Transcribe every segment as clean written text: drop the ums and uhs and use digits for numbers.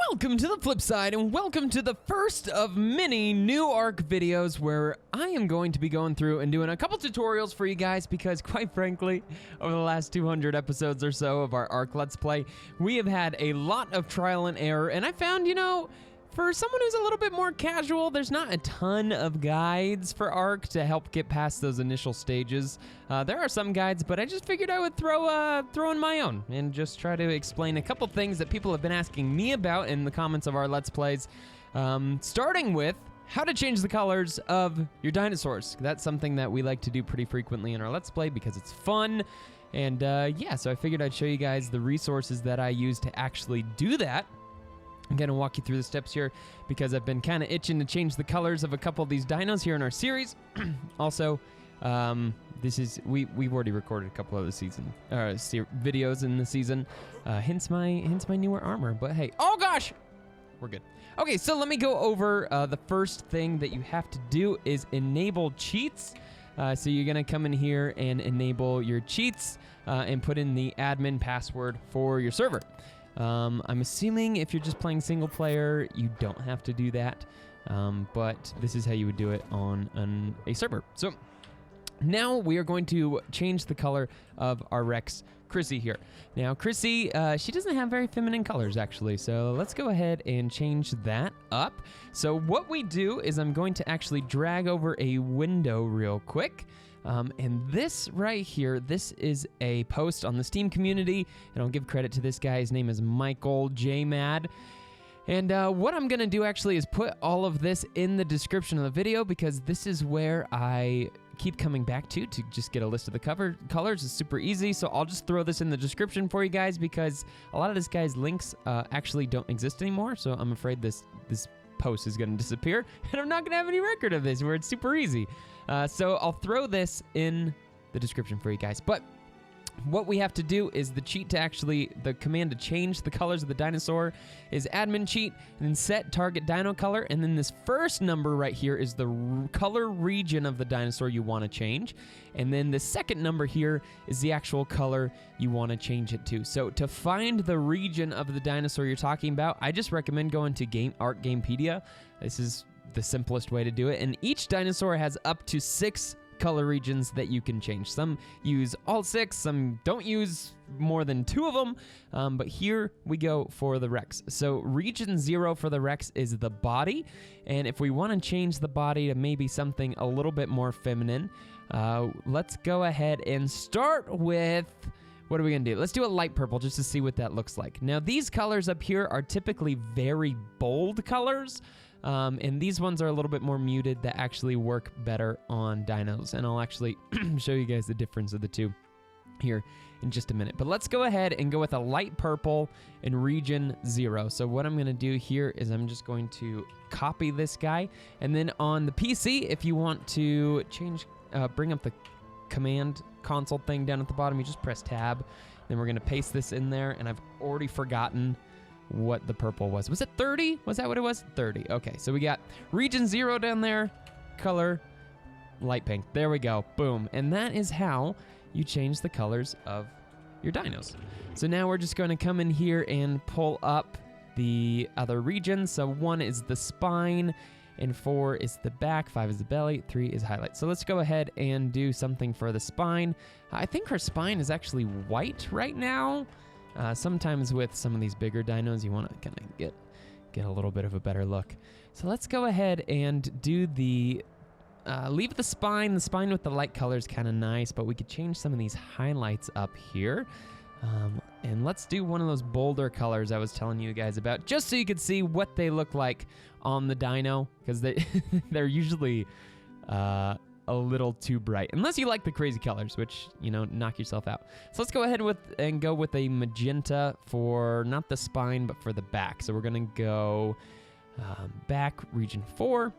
Welcome to the flip side, and welcome to the first of many new ARC videos where I am going to be going through and doing a couple tutorials for you guys because, quite frankly, over the last 200 episodes or so of our ARC Let's Play, we have had a lot of trial and error, and I found, you know, for someone who's a little bit more casual, there's not a ton of guides for ARC to help get past those initial stages. There are some guides, but I just figured I would throw in my own and just try to explain a couple things that people have been asking me about in the comments of our Let's Plays, starting with how to change the colors of your dinosaurs. That's something that we like to do pretty frequently in our Let's Play because it's fun. And yeah, so I figured I'd show you guys the resources that I use to actually do that. I'm gonna walk you through the steps here because I've been kind of itching to change the colors of a couple of these dinos here in our series. Also, we've already recorded a couple of the season videos in the season, hence my newer armor. But hey, oh gosh, we're good. Okay, so let me go over the first thing that you have to do is enable cheats. So you're gonna come in here and enable your cheats and put in the admin password for your server. I'm assuming if you're just playing single player, you don't have to do that, but this is how you would do it on a server. So now we are going to change the color of our Rex Chrissy here. Now Chrissy, she doesn't have very feminine colors actually, so let's go ahead and change that up. So what we do is I'm going to actually drag over a window real quick. And this right here, this is a post on the Steam community, and I'll give credit to this guy. His name is Michael J. Mad. And what I'm gonna do actually is put all of this in the description of the video because this is where I keep coming back to just get a list of the colors. It's super easy, so I'll just throw this in the description for you guys because a lot of this guy's links actually don't exist anymore, so I'm afraid this post is gonna disappear, and I'm not gonna have any record of this where it's super easy. So I'll throw this in the description for you guys. But what we have to do is the command to change the colors of the dinosaur is Admincheat, and then settargetdinocolor, and then this first number right here is the color region of the dinosaur you want to change, and then the second number here is the actual color you want to change it to. So to find the region of the dinosaur you're talking about, I just recommend going to ARC Gamepedia. This is the simplest way to do it, and each dinosaur has up to 6 color regions that you can change. Some use all 6, some don't use more than 2 of them, but here we go for the Rex. So region 0 for the Rex is the body, and if we want to change the body to maybe something a little bit more feminine, let's go ahead and start with, what are we gonna do? Let's do a light purple just to see what that looks like. Now these colors up here are typically very bold colors, and these ones are a little bit more muted that actually work better on dinos, and I'll actually show you guys the difference of the two here in just a minute. But let's go ahead and go with a light purple in region 0. So what I'm gonna do here is I'm just going to copy this guy, and then on the PC, if you want to change, bring up the command console thing down at the bottom, you just press tab, then we're gonna paste this in there, and I've already forgotten what the purple was. Was it 30? Was that what it was? 30. Okay, so we got region 0 down there, color, light pink. There we go, boom. And that is how you change the colors of your dinos. So now we're just gonna come in here and pull up the other regions. So 1 is the spine, and 4 is the back, 5 is the belly, 3 is highlight. So let's go ahead and do something for the spine. I think her spine is actually white right now. Sometimes with some of these bigger dinos, you want to kind of get a little bit of a better look. So let's go ahead and do the, leave the spine. The spine with the light color is kind of nice, but we could change some of these highlights up here. And let's do one of those bolder colors I was telling you guys about, just so you could see what they look like on the dino, because they're usually a little too bright, unless you like the crazy colors, which, you know, knock yourself out. So let's go ahead and go with a magenta for not the spine, but for the back. So we're gonna go back, region 4,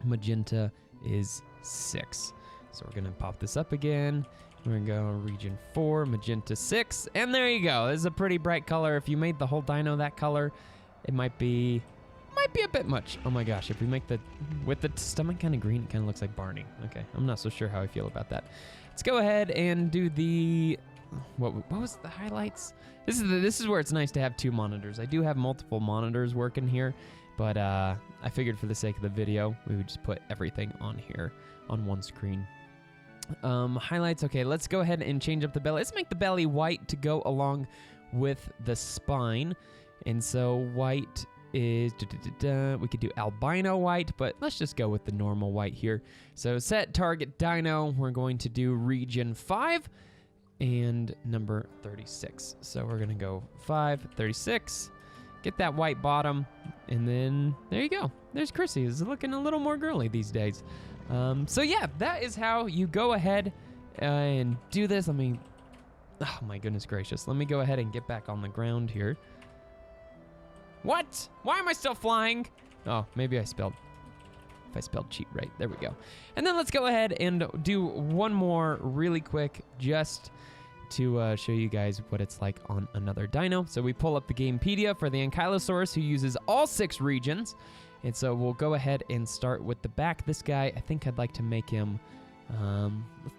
magenta is 6. So we're gonna pop this up again. We're gonna go region 4, magenta 6, and there you go. This is a pretty bright color. If you made the whole dino that color, it might be a bit much. Oh my gosh, if we make with the stomach kind of green, it kind of looks like Barney. Okay, I'm not so sure how I feel about that. Let's go ahead and do the what was the highlights? This is where it's nice to have 2 monitors. I do have multiple monitors working here, but I figured for the sake of the video, we would just put everything on here on one screen. Highlights. Okay, let's go ahead and change up the belly. Let's make the belly white to go along with the spine. And so white is, we could do albino white, but let's just go with the normal white here. So set target dino, we're going to do region 5 and number 36. So we're gonna go 5, 36, get that white bottom, and then there you go. There's Chrissy. Is looking a little more girly these days. So yeah, that is how you go ahead and do this. Let me, oh my goodness gracious. Let me go ahead and get back on the ground here. What? Why am I still flying? Oh, maybe if I spelled cheat right. There we go. And then let's go ahead and do one more really quick just to show you guys what it's like on another dino. So we pull up the Gamepedia for the Ankylosaurus, who uses all 6 regions. And so we'll go ahead and start with the back. This guy, I think I'd like to make him,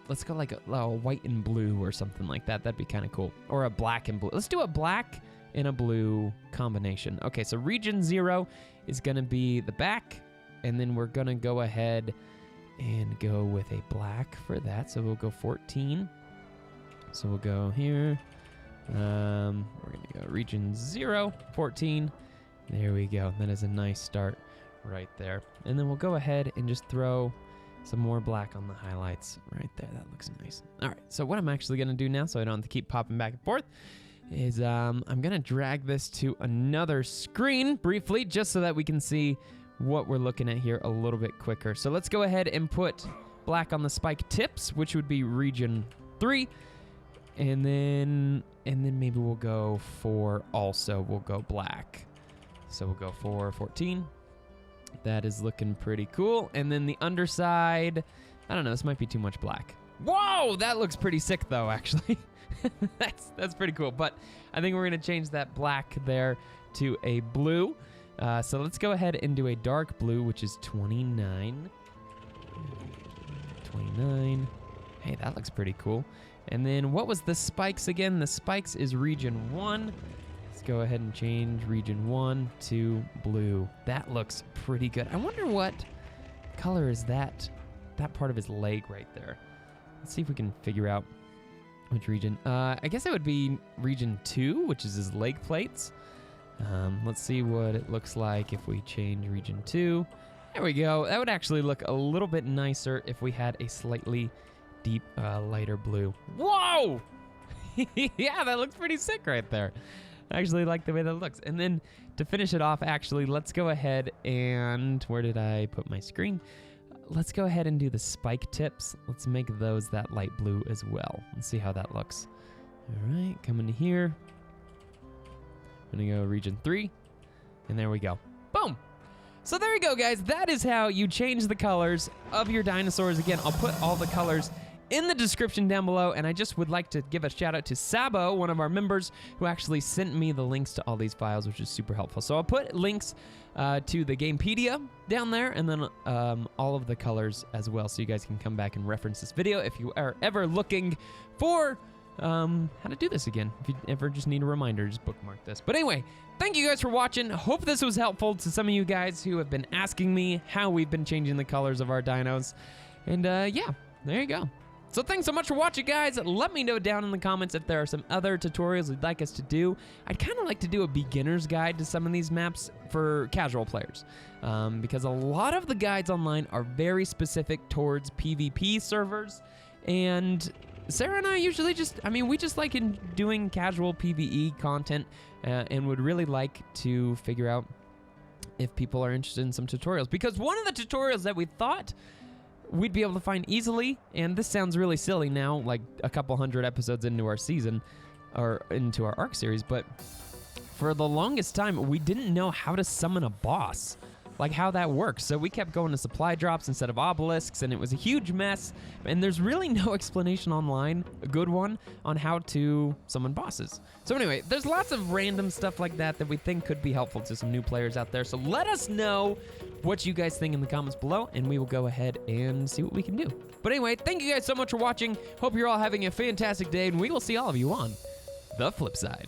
let's go like a white and blue or something like that. That'd be kind of cool. Or a black and blue. Let's do a black and a blue combination. Okay, so region 0 is gonna be the back, and then we're gonna go ahead and go with a black for that. So we'll go 14. So we'll go here. We're gonna go region 0, 14. There we go. That is a nice start right there. And then we'll go ahead and just throw some more black on the highlights right there. That looks nice. All right, so what I'm actually gonna do now, so I don't have to keep popping back and forth, is I'm gonna drag this to another screen briefly, just so that we can see what we're looking at here a little bit quicker. So let's go ahead and put black on the spike tips, which would be region 3. And then maybe we'll go for also, we'll go black. So we'll go for 14. That is looking pretty cool. And then the underside, I don't know, this might be too much black. Whoa, that looks pretty sick though, actually. That's pretty cool. But I think we're gonna change that black there to a blue. So let's go ahead and do a dark blue, which is 29. 29. Hey, that looks pretty cool. And then what was the spikes again? The spikes is region 1. Let's go ahead and change region 1 to blue. That looks pretty good. I wonder what color is that part of his leg right there. Let's see if we can figure out which region. I guess it would be region 2, which is his leg plates. Let's see what it looks like if we change region 2. There we go. That would actually look a little bit nicer if we had a slightly deep, lighter blue. Whoa! Yeah, that looks pretty sick right there. I actually like the way that looks. And then to finish it off, actually, let's go ahead and, where did I put my screen? Let's go ahead and do the spike tips. Let's make those that light blue as well. Let's see how that looks. All right, coming to here. I'm gonna go region 3, and there we go. Boom! So there you go, guys. That is how you change the colors of your dinosaurs. Again, I'll put all the colors in the description down below, and I just would like to give a shout out to Sabo, one of our members, who actually sent me the links to all these files, which is super helpful. So I'll put links to the Gamepedia down there, and then all of the colors as well, so you guys can come back and reference this video if you are ever looking for how to do this again. If you ever just need a reminder, just bookmark this. But anyway, thank you guys for watching. Hope this was helpful to some of you guys who have been asking me how we've been changing the colors of our dinos. And yeah, there you go. So thanks so much for watching, guys. Let me know down in the comments if there are some other tutorials you'd like us to do. I'd kind of like to do a beginner's guide to some of these maps for casual players, because a lot of the guides online are very specific towards PvP servers, and Sarah and I usually we just like doing casual PvE content, and would really like to figure out if people are interested in some tutorials. Because one of the tutorials that we thought we'd be able to find easily, and this sounds really silly now, like a couple hundred episodes into our season, or into our ARC series, but for the longest time, we didn't know how to summon a boss, like how that works. So we kept going to supply drops instead of obelisks, and it was a huge mess, and there's really no explanation online, a good one, on how to summon bosses. So anyway, there's lots of random stuff like that that we think could be helpful to some new players out there. So let us know what you guys think in the comments below, and we will go ahead and see what we can do. But anyway, thank you guys so much for watching. Hope you're all having a fantastic day, and we will see all of you on the flip side.